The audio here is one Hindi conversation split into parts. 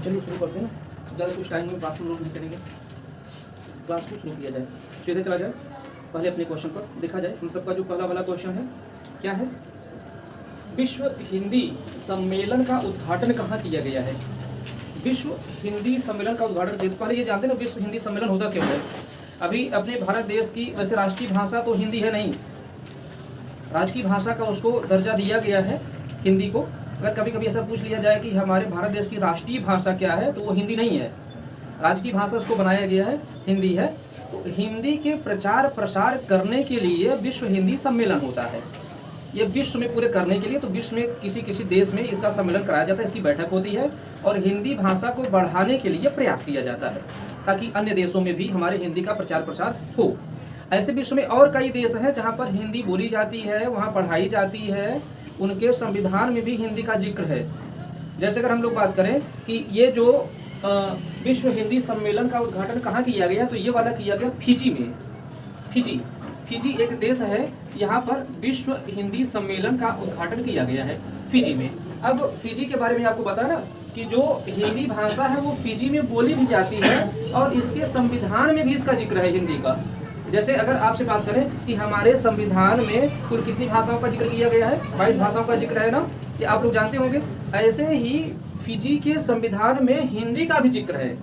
चलिए शुरू करते हैं ना, ज़्यादा कुछ टाइम में क्लास में लोग नहीं करेंगे, क्लास को शुरू किया जाए, सीधे चला जाए। पहले अपने क्वेश्चन पर देखा जाए। हम सबका जो पहला वाला क्वेश्चन है क्या है, विश्व हिंदी सम्मेलन का उद्घाटन कहाँ किया गया है? विश्व हिंदी सम्मेलन का उद्घाटन, पहले ये जानते हैं ना विश्व हिंदी सम्मेलन होता क्यों है? अभी अपने भारत देश की वैसे राष्ट्रीय भाषा तो हिंदी है नहीं, राजकीय भाषा का उसको दर्जा दिया गया है हिंदी को। अगर कभी कभी ऐसा पूछ लिया जाए कि हमारे भारत देश की राष्ट्रीय भाषा क्या है, तो वो हिंदी नहीं है, राजकीय भाषा उसको बनाया गया है, हिंदी है। तो हिंदी के प्रचार प्रसार करने के लिए विश्व हिंदी सम्मेलन होता है। ये विश्व में पूरे करने के लिए, तो विश्व में किसी किसी देश में इसका सम्मेलन कराया जाता है, इसकी बैठक होती है और हिंदी भाषा को बढ़ाने के लिए प्रयास किया जाता है ताकि अन्य देशों में भी हमारे हिंदी का प्रचार प्रसार हो। ऐसे विश्व में और कई देश हैं जहाँ पर हिंदी बोली जाती है, वहाँ पढ़ाई जाती है, उनके संविधान में भी हिंदी का जिक्र है। जैसे अगर हम लोग बात करें कि ये जो विश्व हिंदी सम्मेलन का उद्घाटन कहाँ किया गया, तो ये वाला किया गया फिजी में। फिजी एक देश है, यहाँ पर विश्व हिंदी सम्मेलन का उद्घाटन किया गया है फिजी में। अब फिजी के बारे में आपको पता ना कि जो हिंदी भाषा है वो फिजी में बोली भी जाती है और इसके संविधान में भी इसका जिक्र है हिंदी का। जैसे अगर आपसे बात करें कि हमारे संविधान में कुल कितनी भाषाओं का जिक्र किया गया है, 22 भाषाओं का जिक्र है ना, ये आप लोग जानते होंगे। ऐसे ही फिजी के संविधान में हिंदी का भी जिक्र है,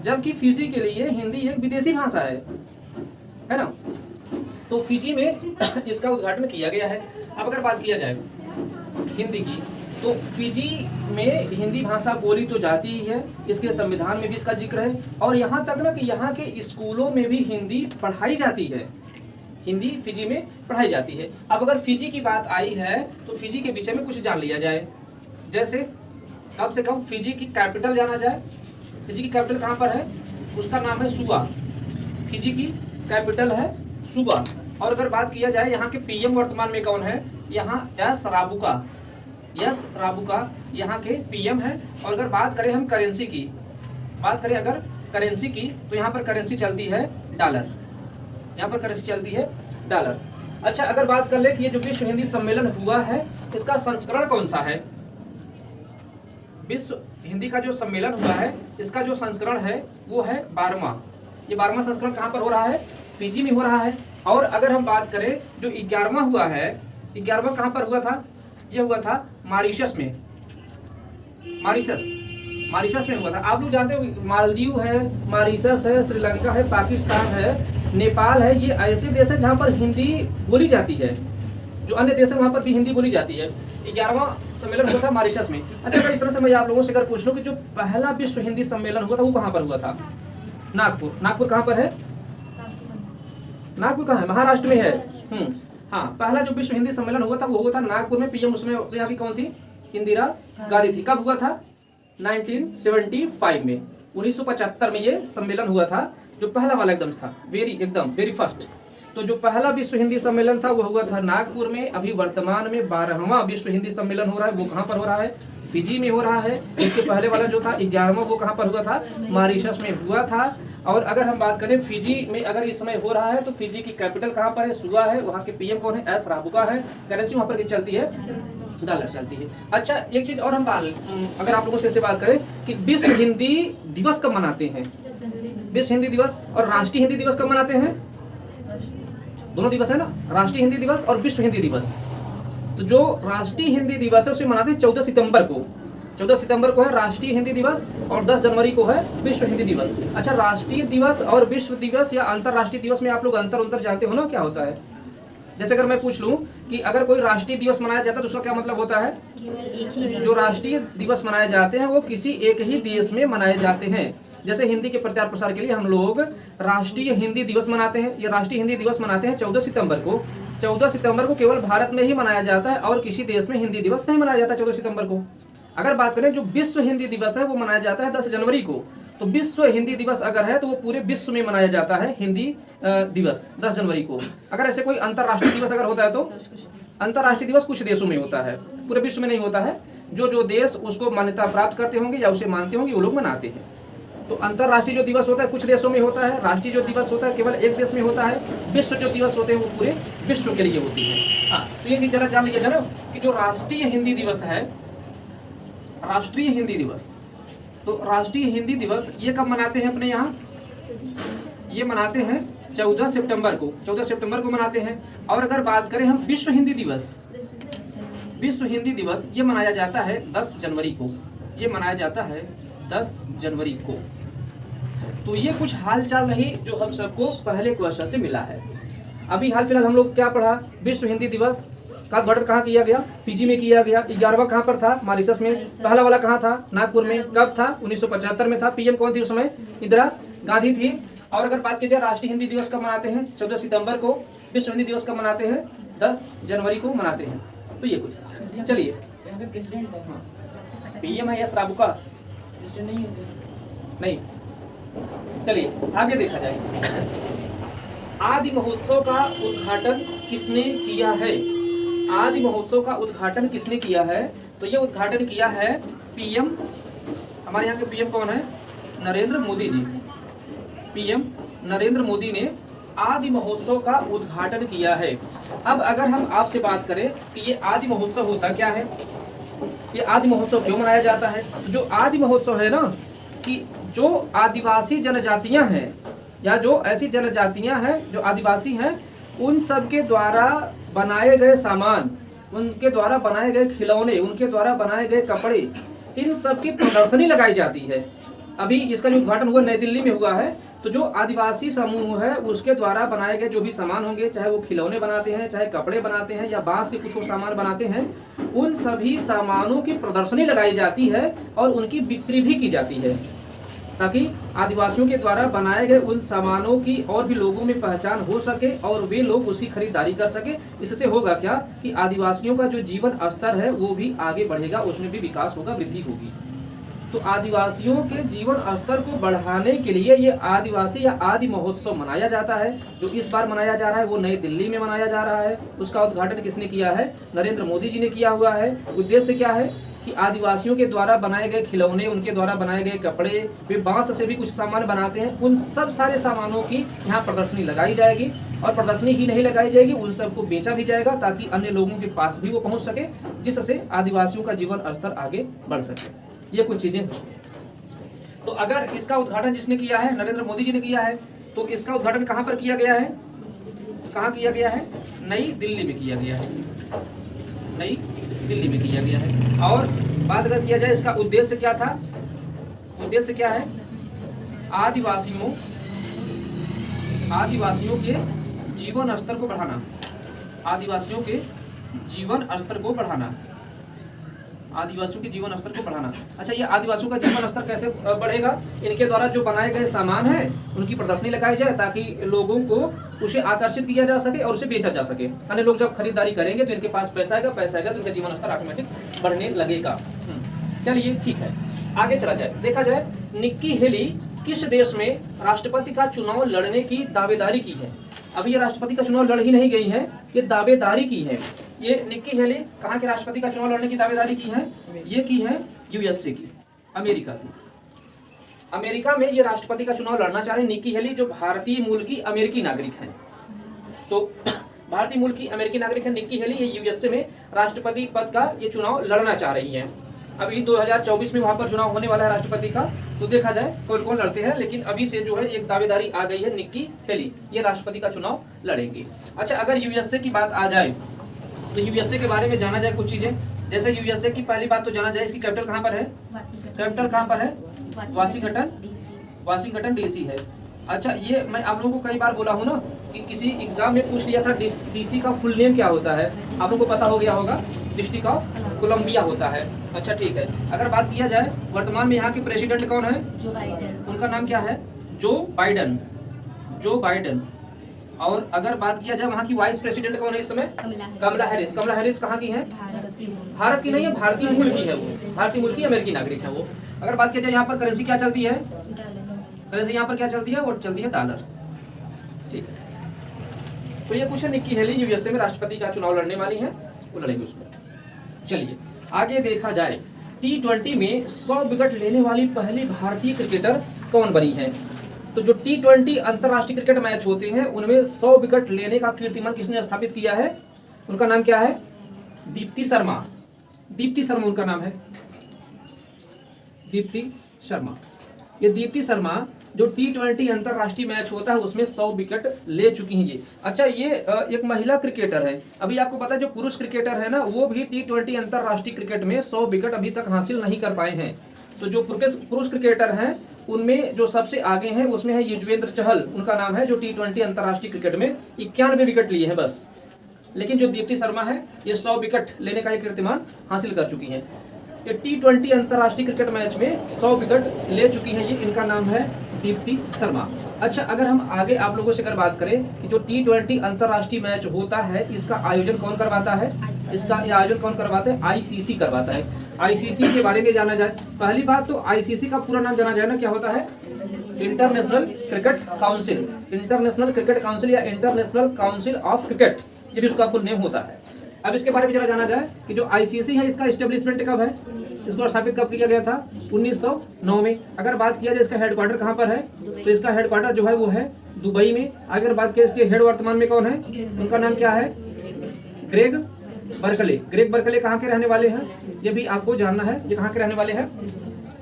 जबकि फिजी के लिए हिंदी एक विदेशी भाषा है ना। तो फिजी में इसका उद्घाटन किया गया है। अब अगर बात किया जाए हिंदी की, तो फिजी में हिंदी भाषा बोली तो जाती ही है, इसके संविधान में भी इसका जिक्र है और यहाँ तक ना कि यहाँ के स्कूलों में भी हिंदी पढ़ाई जाती है, हिंदी फिजी में पढ़ाई जाती है। अब अगर फिजी की बात आई है तो फिजी के विषय में कुछ जान लिया जाए। जैसे कम से कम फिजी की कैपिटल जाना जाए। फिजी की कैपिटल कहाँ पर है? उसका नाम है सुवा। फिजी की कैपिटल है सुवा। और अगर बात किया जाए यहाँ के पीएम वर्तमान में कौन है, यहाँ एस राबुका यहाँ के पीएम है। और अगर बात करें हम करेंसी की, बात करें अगर करेंसी की, तो यहाँ पर करेंसी चलती है डॉलर, यहाँ पर करेंसी चलती है डॉलर। अच्छा, अगर बात कर ले कि ये जो विश्व हिंदी सम्मेलन हुआ है इसका संस्करण कौन सा है? विश्व हिंदी का जो सम्मेलन हुआ है इसका जो संस्करण है वो है 12वां। ये 12वां संस्करण कहाँ पर हो रहा है? फिजी में हो रहा है। और अगर हम बात करें जो 11वां हुआ है, 11वां कहाँ पर हुआ था? ये हुआ था मॉरिशस में, मॉरिशस में हुआ था। आप लोग जानते हो मालदीव है, मॉरिशस है, श्रीलंका है, पाकिस्तान है, नेपाल है, ये ऐसे देश है जहाँ पर हिंदी बोली जाती है। जो अन्य देश है वहाँ पर भी हिंदी बोली जाती है। 11वां सम्मेलन हुआ था मॉरिशस में। अच्छा, अगर इस तरह से मैं आप लोगों से अगर पूछ लूँ कि जो पहला विश्व हिंदी सम्मेलन हुआ था वो कहाँ पर हुआ था? नागपुर। नागपुर कहाँ पर है? नागपुर कहाँ है? महाराष्ट्र में है। हाँ, पहला जो विश्व हिंदी सम्मेलन हुआ था वो हुआ था नागपुर में। पीएम उसमें यहाँ की कौन थी? इंदिरा गांधी थी। कब हुआ था? 1975 में, 1975 में ये सम्मेलन हुआ था, जो पहला वाला एकदम था, वेरी फर्स्ट। तो जो पहला विश्व हिंदी सम्मेलन था वो हुआ था नागपुर में। अभी वर्तमान में 12वां विश्व हिंदी सम्मेलन हो रहा है, वो कहाँ पर हो रहा है? फिजी में हो रहा है। इसके पहले वाला जो था 11वां, वो कहाँ पर हुआ था? मॉरिशस में हुआ था। और अगर हम बात करें फिजी में अगर इस समय हो रहा है, तो फिजी की कैपिटल कहाँ पर है? सुवा है। वहाँ के पीएम कौन है? एस राबुका है। करेंसी वहाँ पर चलती है डॉलर चलती है। अच्छा, एक चीज और हम अगर आप लोगों से बात करें कि विश्व हिंदी दिवस कब मनाते हैं? विश्व हिंदी दिवस और राष्ट्रीय हिंदी दिवस कब मनाते हैं? दोनों दिवस है ना, राष्ट्रीय हिंदी दिवस और विश्व हिंदी दिवस। तो जो राष्ट्रीय हिंदी दिवस है उसे मनाते हैं 14 सितंबर को। 14 सितंबर को है राष्ट्रीय हिंदी दिवस और 10 जनवरी को है विश्व हिंदी दिवस। अच्छा, राष्ट्रीय दिवस और विश्व दिवस या अंतर्राष्ट्रीय दिवस में आप लोग अंतर जानते हो ना क्या होता है? जैसे अगर मैं पूछ लूं कि अगर कोई राष्ट्रीय दिवस मनाया जाता है तो उसका क्या मतलब होता है? जो राष्ट्रीय दिवस मनाए जाते हैं वो किसी एक ही देश में मनाए जाते हैं। जैसे हिंदी के प्रचार प्रसार के लिए हम लोग राष्ट्रीय हिंदी दिवस मनाते हैं। ये राष्ट्रीय हिंदी दिवस मनाते हैं 14 सितंबर को। 14 सितंबर को केवल भारत में ही मनाया जाता है और किसी देश में हिंदी दिवस नहीं मनाया जाता 14 सितंबर को। अगर बात करें जो विश्व हिंदी दिवस है वो मनाया जाता है 10 जनवरी को। तो विश्व हिंदी दिवस अगर है तो वो पूरे विश्व में मनाया जाता है हिंदी दिवस 10 जनवरी को। अगर ऐसे कोई अंतर्राष्ट्रीय दिवस अगर होता है तो अंतर्राष्ट्रीय दिवस कुछ देशों में होता है, पूरे विश्व में नहीं होता है। जो देश उसको मान्यता प्राप्त करते होंगे या उसे मानते होंगे वो लोग मनाते हैं। तो अंतर्राष्ट्रीय जो दिवस होता है कुछ देशों में होता है, राष्ट्रीय जो दिवस होता है केवल एक देश में होता है, विश्व जो दिवस होते हैं वो पूरे विश्व के लिए होती है। हाँ, तो ये चीज जरा जान लीजिए जानो कि जो राष्ट्रीय हिंदी दिवस है, राष्ट्रीय हिंदी दिवस तो राष्ट्रीय हिंदी दिवस ये कब मनाते हैं अपने यहाँ? ये मनाते हैं 14 सितंबर को, 14 सितंबर को मनाते हैं। और अगर बात करें हम विश्व हिंदी दिवस, विश्व हिंदी दिवस ये मनाया जाता है 10 जनवरी को, ये मनाया जाता है 10 जनवरी को। तो ये कुछ हालचाल रही जो हम सबको पहले क्वेश्चन से मिला है। अभी हाल फिलहाल हम लोग क्या पढ़ा? विश्व हिंदी दिवस का उद्घाटन कहाँ किया गया? फिजी में किया गया। 11वां कहाँ पर था? मॉरिशस में। पहला वाला कहाँ था? नागपुर में। कब था? 1975 में था। पीएम कौन थी उस समय? इंदिरा गांधी थी। और अगर बात की जाए राष्ट्रीय हिंदी दिवस कब मनाते हैं? 14 सितंबर को। विश्व हिंदी दिवस कब मनाते हैं? 10 जनवरी को मनाते हैं। तो ये कुछ चलिए, पीएम है एस राबुका नहीं। चलिए आगे देखा जाए। आदि महोत्सव का उद्घाटन किसने किया है? आदि महोत्सव का उद्घाटन किसने किया है? तो ये उद्घाटन किया है पीएम, हमारे यहाँ के पीएम कौन है? नरेंद्र मोदी जी। पीएम नरेंद्र मोदी ने आदि महोत्सव का उद्घाटन किया है। अब अगर हम आपसे बात करें कि ये आदि महोत्सव होता क्या है, ये आदि महोत्सव क्यों मनाया जाता है? जो आदि महोत्सव है ना, कि जो आदिवासी जनजातियां हैं या जो ऐसी जनजातियां हैं जो आदिवासी हैं, उन सब के द्वारा बनाए गए सामान, उनके द्वारा बनाए गए खिलौने, उनके द्वारा बनाए गए कपड़े, इन सब की प्रदर्शनी लगाई जाती है। अभी इसका जो उद्घाटन हुआ नई दिल्ली में हुआ है। तो जो आदिवासी समूह है उसके द्वारा बनाए गए जो भी सामान होंगे, चाहे वो खिलौने बनाते हैं, चाहे कपड़े बनाते हैं या बांस के कुछ और सामान बनाते हैं, उन सभी सामानों की प्रदर्शनी लगाई जाती है और उनकी बिक्री भी की जाती है, ताकि आदिवासियों के द्वारा बनाए गए उन सामानों की और भी लोगों में पहचान हो सके और वे लोग उसकी खरीदारी कर सके। इससे होगा क्या कि आदिवासियों का जो जीवन स्तर है वो भी आगे बढ़ेगा, उसमें भी विकास होगा, वृद्धि होगी। तो आदिवासियों के जीवन स्तर को बढ़ाने के लिए ये आदिवासी या आदि महोत्सव मनाया जाता है। जो इस बार मनाया जा रहा है वो नई दिल्ली में मनाया जा रहा है। उसका उद्घाटन किसने किया है? नरेंद्र मोदी जी ने किया हुआ है। उद्देश्य क्या है कि आदिवासियों के द्वारा बनाए गए खिलौने, उनके द्वारा बनाए गए कपड़े, वे बांस से भी कुछ सामान बनाते हैं, उन सब सारे सामानों की यहाँ प्रदर्शनी लगाई जाएगी। और प्रदर्शनी ही नहीं लगाई जाएगी, उन सबको बेचा भी जाएगा ताकि अन्य लोगों के पास भी वो पहुँच सके, जिससे आदिवासियों का जीवन स्तर आगे बढ़ सके। ये कुछ चीजें। तो अगर इसका उद्घाटन जिसने किया है, नरेंद्र मोदी जी ने किया है, तो इसका उद्घाटन कहाँ पर किया गया है? कहाँ किया गया है? नई दिल्ली में किया गया है। नई दिल्ली में किया गया है। और बात अगर किया जाए इसका उद्देश्य क्या था? उद्देश्य क्या है? आदिवासियों के जीवन स्तर को बढ़ाना। आदिवासियों के जीवन स्तर को बढ़ाना। आदिवासियों के जीवन स्तर को बढ़ाना। अच्छा, ये आदिवासियों का जीवन स्तर कैसे बढ़ेगा? इनके द्वारा जो बनाए गए सामान है उनकी प्रदर्शनी लगाई जाए ताकि लोगों को उसे आकर्षित किया जा सके और उसे बेचा जा सके। अन्य लोग जब खरीदारी करेंगे तो इनके पास पैसा आएगा तो इनका जीवन स्तर ऑटोमेटिक बढ़ने लगेगा। चलिए ठीक है, आगे चला जाए। देखा जाए निक्की हेली किस देश में राष्ट्रपति का चुनाव लड़ने की दावेदारी की है? अभी ये राष्ट्रपति का चुनाव लड़ ही नहीं गई है, ये दावेदारी की है। ये निक्की हेली कहाँ के राष्ट्रपति का चुनाव लड़ने की दावेदारी की है? ये की है यूएसए की, अमेरिका की। अमेरिका में ये राष्ट्रपति का चुनाव लड़ना चाह रहे निक्की हेली, जो भारतीय मूल की अमेरिकी नागरिक हैं। तो भारतीय मूल की अमेरिकी नागरिक है निक्की हेली, ये यूएसए में राष्ट्रपति पद का ये चुनाव लड़ना चाह रही हैं। अभी 2024 में वहाँ पर चुनाव होने वाला है राष्ट्रपति का, तो देखा जाए कौन कौन लड़ते हैं। लेकिन अभी से जो है एक दावेदारी आ गई है, निक्की हेली ये राष्ट्रपति का चुनाव लड़ेंगी। अच्छा, अगर यूएसए की बात आ जाए तो यूएसए के बारे में जाना जाए कुछ चीजें। जैसे यूएसए की पहली बात तो जाना जाए, इसकी कैपिटल कहाँ पर है? कैपिटल कहाँ पर है? वाशिंगटन डीसी है। अच्छा, ये मैं आप लोगों को कई बार बोला हूँ ना कि किसी एग्जाम में पूछ लिया था डीसी का फुल नेम क्या होता है, आप लोगों को पता हो गया होगा, डिस्ट्रिक्ट ऑफ कोलंबिया होता है। अच्छा ठीक है, अगर बात किया जाए वर्तमान में यहाँ के प्रेसिडेंट कौन है? Joe Biden. उनका नाम क्या है? Joe Biden. और अगर बात किया जाए वहाँ की वाइस प्रेसिडेंट कौन है इस समय? कमला हैरिस। कमला हैरिस कहाँ की है? भारत की नहीं है, भारतीय मूल की है वो, भारतीय मूल की अमेरिकी नागरिक है वो। अगर बात किया जाए यहाँ पर करेंसी क्या चलती है? करेंसी यहाँ पर क्या चलती है? वो चलती है डॉलर। ठीक है, तो ये कुछ है निक्की हेली यूएसए में राष्ट्रपति का चुनाव लड़ने वाली है, वो लड़ेंगे उसमें। चलिए आगे देखा जाए, T20 में 100 विकेट लेने वाली पहली भारतीय क्रिकेटर कौन बनी है? तो जो T20 अंतर्राष्ट्रीय क्रिकेट मैच होते हैं उनमें 100 विकेट लेने का कीर्तिमान किसने स्थापित किया है? उनका नाम क्या है? दीप्ति शर्मा। दीप्ति शर्मा उनका नाम है, दीप्ति शर्मा। ये दीप्ति शर्मा जो T20 अंतरराष्ट्रीय मैच होता है उसमें 100 विकेट ले चुकी हैं ये। अच्छा, ये एक महिला क्रिकेटर है। अभी आपको पता है जो पुरुष क्रिकेटर है ना, वो भी T20 अंतरराष्ट्रीय क्रिकेट में 100 विकेट अभी तक हासिल नहीं कर पाए हैं। तो जो पुरुष क्रिकेटर हैं उनमें जो सबसे आगे हैं उसमें है युजवेंद्र चहल, उनका नाम है, जो T20 अंतरराष्ट्रीय क्रिकेट में 91 विकेट लिए हैं बस। लेकिन जो दीप्ति शर्मा है ये 100 विकेट लेने का एक कीर्तिमान हासिल कर चुकी हैं। ये T20 अंतरराष्ट्रीय क्रिकेट मैच में 100 विकेट ले चुकी हैं ये। इनका नाम है दीप्ति शर्मा। अच्छा, अगर हम आगे आप लोगों से अगर बात करें कि जो T20 अंतरराष्ट्रीय मैच होता है इसका आयोजन कौन करवाता है, इसका आयोजन कौन करवाता है, ICC करवाता है। ICC के बारे में जाना जाए, पहली बात तो ICC का पूरा नाम जाना जाए ना, क्या होता है, international cricket council. International cricket council या इंटरनेशनल काउंसिल ऑफ क्रिकेट, ये भी उसका फुल नेम होता है। अब इसके बारे में जरा जाना जाए कि जो ICC है इसका एस्टेब्लिशमेंट कब है, इसको स्थापित कब किया गया था, 1909 में। अगर बात किया जाए इसका हेडक्वार्टर कहाँ पर है, तो इसका हेडक्वार्टर जो है वो है दुबई में। अगर बात किया इसके हेड वर्तमान में कौन है, उनका नाम क्या है, ग्रेग बर्कले। ग्रेग बर्कले कहाँ के रहने वाले हैं, ये भी आपको जानना है। ये कहाँ के रहने वाले हैं,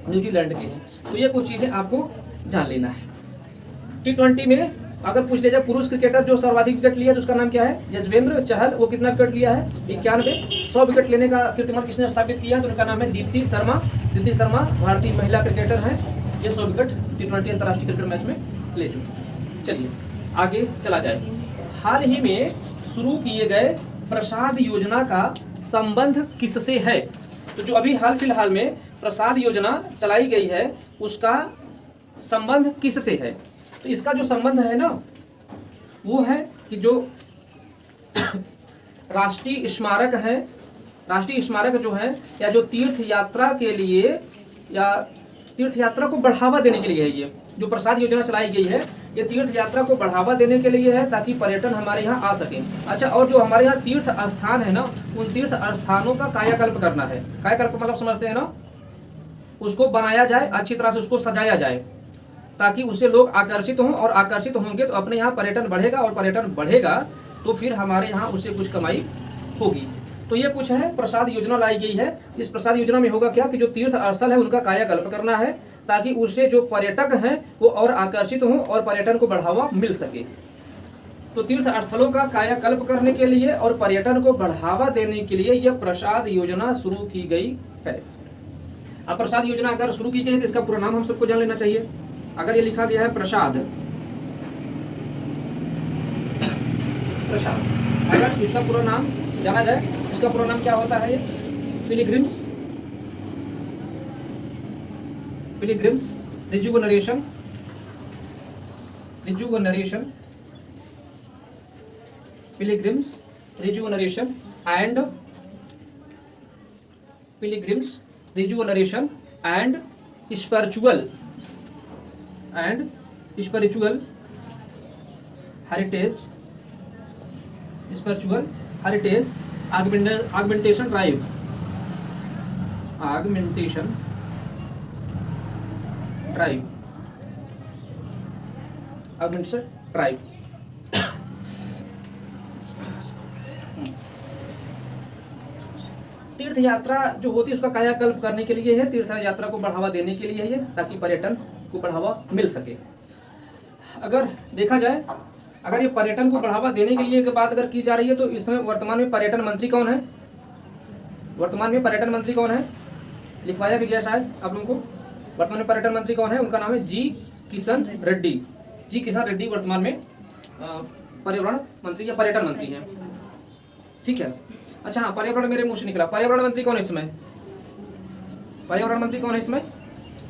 न्यूजीलैंड के हैं। तो ये कुछ चीजें आपको जान लेना है। T20 में अगर पूछ लिया जाए पुरुष क्रिकेटर जो सर्वाधिक विकेट लिया तो उसका नाम क्या है, युजवेंद्र चहल। वो कितना विकेट लिया है, 91। 100 विकेट लेने का कीर्तिमान किसने स्थापित किया, तो उनका नाम है दीप्ति शर्मा। दीप्ति शर्मा भारतीय महिला क्रिकेटर हैं, ये 100 विकेट T20 अंतरराष्ट्रीय क्रिकेट मैच में ले चुकी। चलिए आगे चला जाए। हाल ही में शुरू किए गए प्रसाद योजना का संबंध किससे है, तो जो अभी हाल फिलहाल में प्रसाद योजना चलाई गई है उसका संबंध किससे है, तो इसका जो संबंध है ना वो है कि जो राष्ट्रीय स्मारक है, राष्ट्रीय स्मारक जो है, या जो तीर्थ यात्रा के लिए या तीर्थ यात्रा को बढ़ावा देने के लिए है। ये जो प्रसाद योजना चलाई गई है ये तीर्थ यात्रा को बढ़ावा देने के लिए है ताकि पर्यटन हमारे यहाँ आ सके। अच्छा, और जो हमारे यहाँ तीर्थ स्थान है ना, उन तीर्थ स्थानों का कायाकल्प करना है। कायाकल्प मतलब समझते हैं ना, उसको बनाया जाए, अच्छी तरह से उसको सजाया जाए ताकि उससे लोग आकर्षित हों, और आकर्षित होंगे तो अपने यहाँ पर्यटन बढ़ेगा, और पर्यटन बढ़ेगा तो फिर हमारे यहाँ उससे कुछ कमाई होगी। तो ये कुछ है प्रसाद योजना लाई गई है। इस प्रसाद योजना में होगा क्या कि जो तीर्थ स्थल है उनका कायाकल्प करना है ताकि उससे जो पर्यटक हैं वो और आकर्षित हों और पर्यटन को बढ़ावा मिल सके। तो तीर्थ स्थलों का कायाकल्प करने के लिए और पर्यटन को बढ़ावा देने के लिए यह प्रसाद योजना शुरू की गई है। अब प्रसाद योजना अगर शुरू की गई है तो इसका पूरा नाम हम सबको जान लेना चाहिए। अगर ये लिखा गया है प्रसाद, अगर इसका पूरा नाम जाना जाए, इसका पूरा नाम क्या होता है, ये pilgrims rejuvenation pilgrims rejuvenation and spiritual heritage augmentation drive तीर्थ यात्रा जो होती है उसका कायाकल्प करने के लिए है, तीर्थ यात्रा को बढ़ावा देने के लिए है ताकि पर्यटन को बढ़ावा मिल सके। अगर देखा जाए, अगर ये पर्यटन को बढ़ावा देने के लिए की बात अगर की जा रही है तो इस समय वर्तमान में पर्यटन मंत्री कौन है, वर्तमान में पर्यटन मंत्री कौन है, लिखवाया भी गया शायद आप लोगों को। वर्तमान में पर्यटन मंत्री कौन है, उनका नाम है जी किशन रेड्डी। जी किशन रेड्डी वर्तमान में पर्यावरण मंत्री या पर्यटन मंत्री हैं, ठीक है। अच्छा हाँ, पर्यावरण मेरे मुंह से निकला। पर्यावरण मंत्री कौन है इसमें, पर्यावरण मंत्री कौन है इसमें,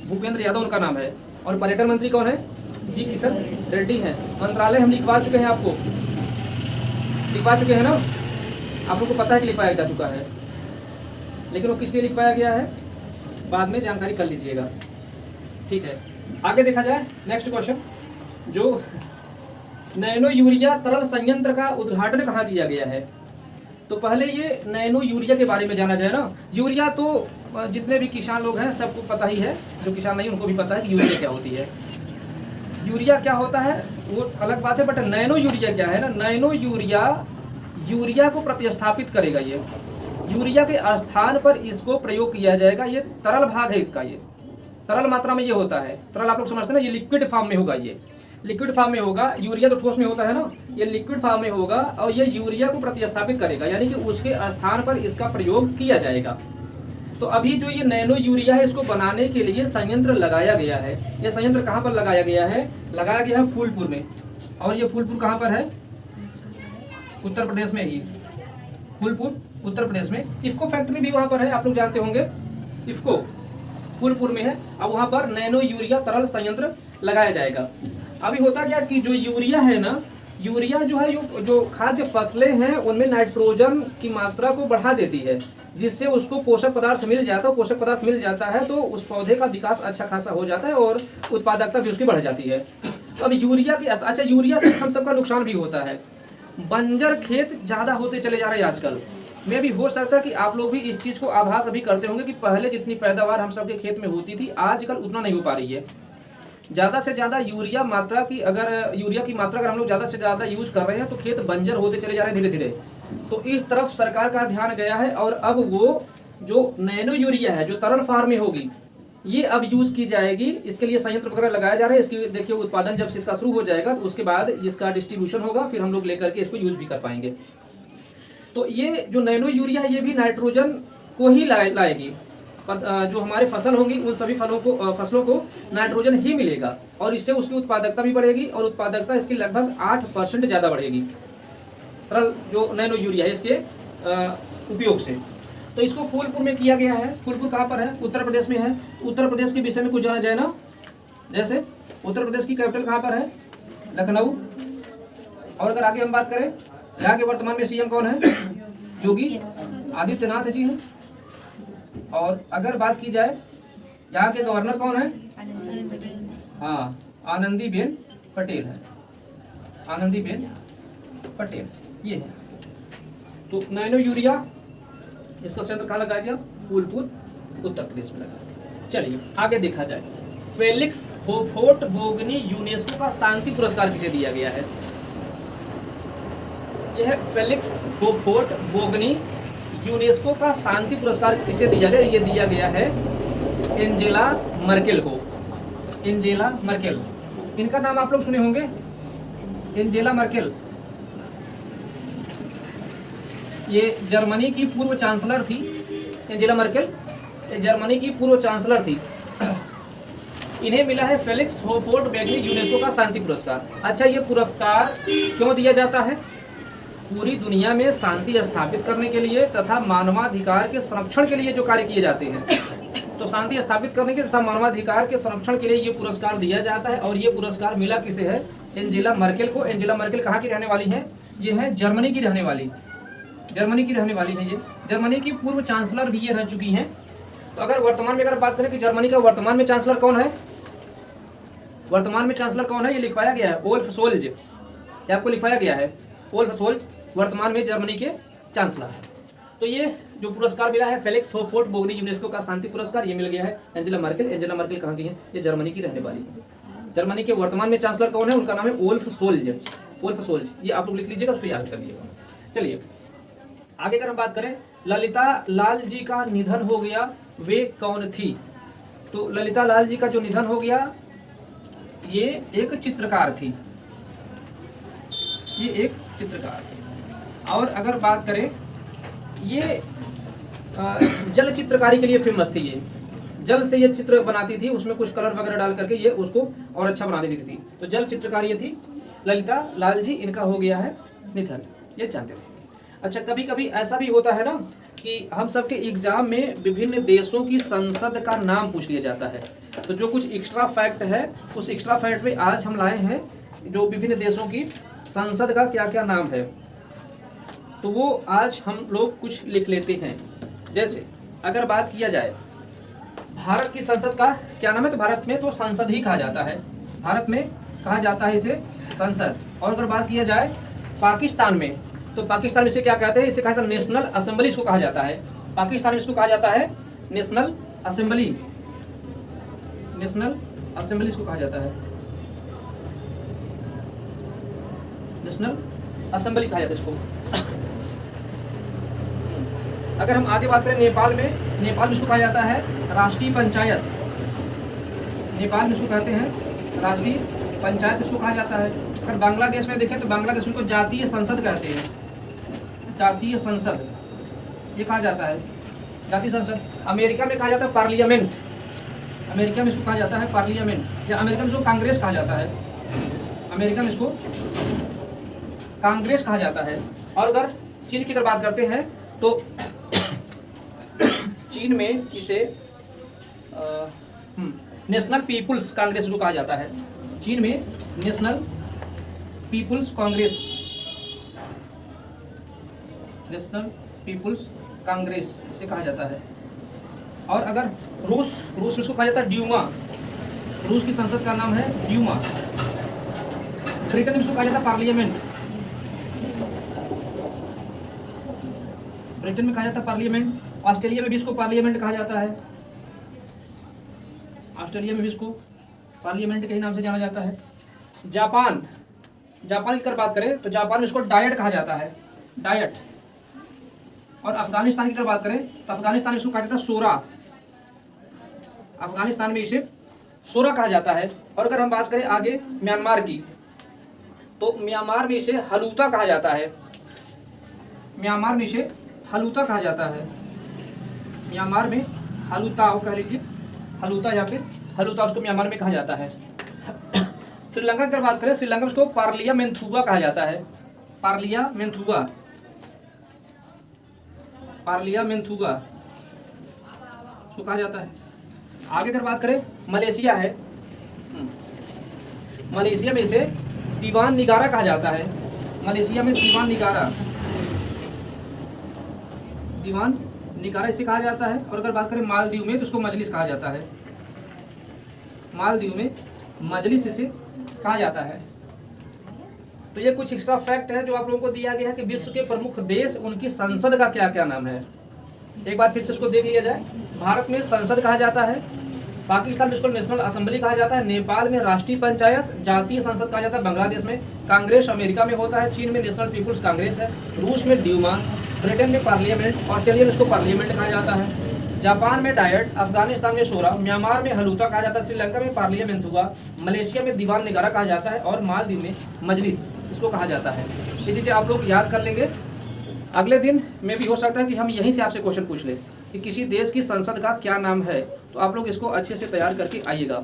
भूपेंद्र यादव उनका नाम है। और पर्यटन मंत्री कौन है, जी किशन रेड्डी है। मंत्रालय हम लिखवा चुके हैं, आपको लिखवा चुके हैं ना, आप लोगों को पता है कि लिखवाया जा चुका है, लेकिन वो किस लिए लिखवाया गया है बाद में जानकारी कर लीजिएगा, ठीक है। आगे देखा जाए नेक्स्ट क्वेश्चन, जो नैनो यूरिया तरल संयंत्र का उद्घाटन कहाँ किया गया है। तो पहले ये नैनो यूरिया के बारे में जाना जाए ना। यूरिया तो जितने भी किसान लोग हैं सबको पता ही है, जो किसान नहीं उनको भी पता है कि यूरिया क्या होती है। यूरिया क्या होता है वो अलग बात है, बट नैनो यूरिया क्या है ना, नैनो यूरिया को प्रतिस्थापित करेगा। ये यूरिया के स्थान पर इसको प्रयोग किया जाएगा। ये तरल भाग है इसका, ये तरल मात्रा में ये होता है, तरल आप लोग समझते हैं ना, ये लिक्विड फॉर्म में होगा, ये लिक्विड फॉर्म में होगा। यूरिया तो ठोस में होता है ना, ये लिक्विड फॉर्म में होगा और ये यूरिया को प्रतिस्थापित करेगा, यानी कि उसके स्थान पर इसका प्रयोग किया जाएगा। तो अभी जो ये नैनो यूरिया है, इसको बनाने के लिए संयंत्र लगाया गया है। ये संयंत्र कहाँ पर लगाया गया है? लगाया गया है फूलपुर में। और ये फूलपुर कहाँ पर है? उत्तर प्रदेश में ही, फूलपुर उत्तर प्रदेश में। इफ्को फैक्ट्री भी वहाँ पर है, आप लोग जानते होंगे, इफ्को फूलपुर में है। अब वहाँ पर नैनो यूरिया तरल संयंत्र लगाया जाएगा। अभी होता क्या कि जो यूरिया है ना, यूरिया जो है, जो खाद्य फसलें हैं उनमें नाइट्रोजन की मात्रा को बढ़ा देती है, जिससे उसको पोषक पदार्थ मिल जाता है। पोषक पदार्थ मिल जाता है तो उस पौधे का विकास अच्छा खासा हो जाता है और उत्पादकता भी उसकी बढ़ जाती है। तो अब यूरिया की, अच्छा, यूरिया से हम सबका नुकसान भी होता है। बंजर खेत ज़्यादा होते चले जा रहे हैं आजकल। में भी हो सकता है कि आप लोग भी इस चीज़ को आभास अभी करते होंगे कि पहले जितनी पैदावार हम सबके खेत में होती थी, आजकल उतना नहीं हो पा रही है। ज़्यादा से ज़्यादा यूरिया की मात्रा अगर हम लोग ज़्यादा से ज़्यादा यूज कर रहे हैं तो खेत बंजर होते चले जा रहे हैं धीरे धीरे। तो इस तरफ सरकार का ध्यान गया है और अब वो जो नैनो यूरिया है, जो तरल फॉर्म में होगी, ये अब यूज की जाएगी। इसके लिए संयंत्र वगैरह लगाया जा रहा है। इसकी देखिए उत्पादन जब से इसका शुरू हो जाएगा तो उसके बाद इसका डिस्ट्रीब्यूशन होगा, फिर हम लोग लेकर के इसको यूज भी कर पाएंगे। तो ये जो नैनो यूरिया है, ये भी नाइट्रोजन को ही लाएगी। जो हमारे फसल होंगी उन सभी फसलों को नाइट्रोजन ही मिलेगा और इससे उसकी उत्पादकता भी बढ़ेगी और उत्पादकता इसकी लगभग 8% ज़्यादा बढ़ेगी, तरल जो नैनो यूरिया है इसके उपयोग से। तो इसको फूलपुर में किया गया है। फूलपुर कहाँ पर है? उत्तर प्रदेश में है। उत्तर प्रदेश के विषय में कुछ जाना जाए ना, जैसे उत्तर प्रदेश की कैपिटल कहाँ पर है? लखनऊ। और अगर आगे हम बात करें, यहाँ के वर्तमान में सीएम कौन है? योगी आदित्यनाथ जी हैं। और अगर बात की जाए, यहाँ के गवर्नर कौन है? हाँ, आनंदीबेन पटेल है। आनंदीबेन पटेल ये है। तो नैनो यूरिया इसका संयंत्र कहाँ लगाया गया? फूलपुर उत्तर प्रदेश में लगाया गया। चलिए आगे देखा जाए। फेलिक्स होफोर्ट-बोगनी यूनेस्को का शांति पुरस्कार किसे दिया गया है? यह फेलिक्स होफोर्ट-बोगनी यूनेस्को का शांति पुरस्कार किसे दिया गया? ये दिया गया है एंजेला मर्केल को। एंजेला मर्केल, इनका नाम आप लोग सुने होंगे, एंजेला मर्केल। ये जर्मनी की पूर्व चांसलर थी। एंजेला मर्केल ये जर्मनी की पूर्व चांसलर थी। इन्हें मिला है फेलिक्स होफोर्ट-बोगनी यूनेस्को का शांति पुरस्कार। अच्छा, ये पुरस्कार क्यों दिया जाता है? पूरी दुनिया में शांति स्थापित करने के लिए तथा मानवाधिकार के संरक्षण के लिए जो कार्य किए जाते हैं, तो शांति स्थापित करने के तथा मानवाधिकार के संरक्षण के लिए ये पुरस्कार दिया जाता है। और ये पुरस्कार मिला किसे है? एंजेला मर्केल को। एंजेला मर्केल कहाँ की रहने वाली है? ये है जर्मनी की रहने वाली, जर्मनी की रहने वाली है। ये जर्मनी की पूर्व चांसलर भी ये रह चुकी हैं। तो अगर वर्तमान में अगर बात करें कि जर्मनी का वर्तमान में चांसलर कौन है, वर्तमान में चांसलर कौन है, ये लिखवाया गया है ओल्फ सोल्ज। ये आपको लिखवाया गया है, ओल्फ सोल्ज वर्तमान में जर्मनी के चांसलर है। तो ये जो पुरस्कार मिला है फेलिक्स होफोर्ट-बोगनी यूनेस्को का शांति पुरस्कार, ये मिल गया है एंजेला मर्केल। एंजेला मर्केल कहाँ की है? ये जर्मनी की रहने वाली है। जर्मनी के वर्तमान में चांसलर कौन है? उनका नाम है ओल्फ सोल्ज। ओल्फ सोल्ज, ये आप लोग लिख लीजिएगा, उसको याद कर लीजिएगा। चलिए आगे अगर हम बात करें, ललिता लाल जी का निधन हो गया, वे कौन थी? तो ललिता लाल जी का जो निधन हो गया, ये एक चित्रकार थी, ये एक चित्रकार थी। और अगर बात करें, ये जल चित्रकारी के लिए फेमस थी। ये जल से ये चित्र बनाती थी, उसमें कुछ कलर वगैरह डाल करके ये उसको और अच्छा बना देती थी। तो जल चित्रकारी ये थी ललिता लाल जी, इनका हो गया है निधन, ये जानते थे। अच्छा, कभी कभी ऐसा भी होता है ना कि हम सबके एग्जाम में विभिन्न देशों की संसद का नाम पूछ लिया जाता है। तो जो कुछ एक्स्ट्रा फैक्ट है, उस एक्स्ट्रा फैक्ट पे आज हम लाए हैं जो विभिन्न देशों की संसद का क्या क्या नाम है, तो वो आज हम लोग कुछ लिख लेते हैं। जैसे अगर बात किया जाए भारत की संसद का क्या नाम है, तो भारत में तो संसद ही कहा जाता है, भारत में कहा जाता है इसे संसद। और अगर बात किया जाए पाकिस्तान में, तो पाकिस्तान में इसे क्या कहते हैं? इसे कहा जाता है नेशनल असेंबली, इसको कहा जाता है। पाकिस्तान में इसको कहा जाता है नेशनल असेंबली, नेशनल असेंबली इसको कहा जाता है, नेशनल असेंबली कहा जाता है इसको। अगर हम आगे बात करें नेपाल में, नेपाल में इसको कहा जाता है राष्ट्रीय पंचायत, नेपाल में इसको कहते हैं राष्ट्रीय पंचायत, इसको कहा जाता है। अगर बांग्लादेश में देखें तो बांग्लादेश को जातीय संसद कहते हैं, जातीय संसद ये कहा जाता है, जातीय संसद। अमेरिका में कहा जाता है पार्लियामेंट, अमेरिका में इसको कहा जाता है पार्लियामेंट, या अमेरिका में इसको कांग्रेस कहा जाता है, अमेरिका में इसको कांग्रेस कहा जाता है। और अगर चीन की अगर बात करते हैं तो चीन में इसे नेशनल पीपुल्स कांग्रेस को कहा जाता है। चीन में national people's congress, national people's congress इसे कहा जाता है। और अगर रूस में इसको कहा जाता है ड्यूमा, रूस की संसद का नाम है ड्यूमा। ब्रिटेन में इसको कहा जाता है पार्लियामेंट, ब्रिटेन में कहा जाता है पार्लियामेंट। ऑस्ट्रेलिया में भी इसको पार्लियामेंट कहा जाता है, ऑस्ट्रेलिया में भी इसको पार्लियामेंट के ही नाम से जाना जाता है। जापान की अगर बात करें तो जापान में इसको डायट कहा जाता है, डायट। और अफगानिस्तान की अगर बात करें तो अफगानिस्तान में इसको कहा जाता है शोरा, अफगानिस्तान में इसे शोरा कहा जाता है। और अगर हम बात करें आगे म्यांमार की तो म्यांमार में इसे हलूता कहा जाता है, म्यांमार में इसे हलूता कहा जाता है, म्यांमार में हलूता कह लीजिए, हलूता या फिर हलूता उसको म्यांमार में कहा जाता है। श्रीलंका की अगर बात करें श्रीलंका में उसको पार्लियामेंथुआ कहा जाता है, पार्लियामेंथुआ, पार्लियामेंथुआ उसको कहा जाता है। आगे अगर बात करें मलेशिया है, मलेशिया में इसे दीवान निगारा कहा जाता है, मलेशिया में दीवान निगारा, दीवान निगारा इसे कहा जाता है। और अगर बात करें मालदीव में तो उसको मजलिस कहा जाता है, मालदीव में मजलिस इसे कहा जाता है। तो ये कुछ एक्स्ट्रा फैक्ट है जो आप लोगों को दिया गया है कि विश्व के प्रमुख देश उनकी संसद का क्या क्या नाम है। एक बार फिर से इसको देख लिया जाए। भारत में संसद कहा जाता है, पाकिस्तान में इसको नेशनल असेंबली कहा जाता है, नेपाल में राष्ट्रीय पंचायत जातीय संसद कहा जाता है, बांग्लादेश में कांग्रेस अमेरिका में होता है, चीन में नेशनल पीपुल्स कांग्रेस है, रूस में ड्यूमा, ब्रिटेन में पार्लियामेंट, ऑस्ट्रेलिया में इसको पार्लियामेंट कहा जाता है, जापान में डायट, अफगानिस्तान में शोरा, म्यांमार में हलूता कहा जाता है, श्रीलंका में पार्लियामेंथुआ, मलेशिया में दीवान निगारा कहा जाता है और मालदीव में मजलिस इसको कहा जाता है। ये चीज़ें आप लोग याद कर लेंगे। अगले दिन में भी हो सकता है कि हम यहीं से आपसे क्वेश्चन पूछ लें कि किसी देश की संसद का क्या नाम है, तो आप लोग इसको अच्छे से तैयार करके आइएगा।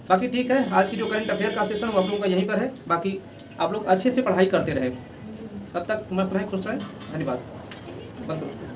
बाकी ठीक है, आज की जो करंट अफेयर का सेशन वो आप लोगों का यहीं पर है। बाकी आप लोग अच्छे से पढ़ाई करते रहे, तब तक मस्त रहें, खुश रहें। धन्यवाद। बंद करो।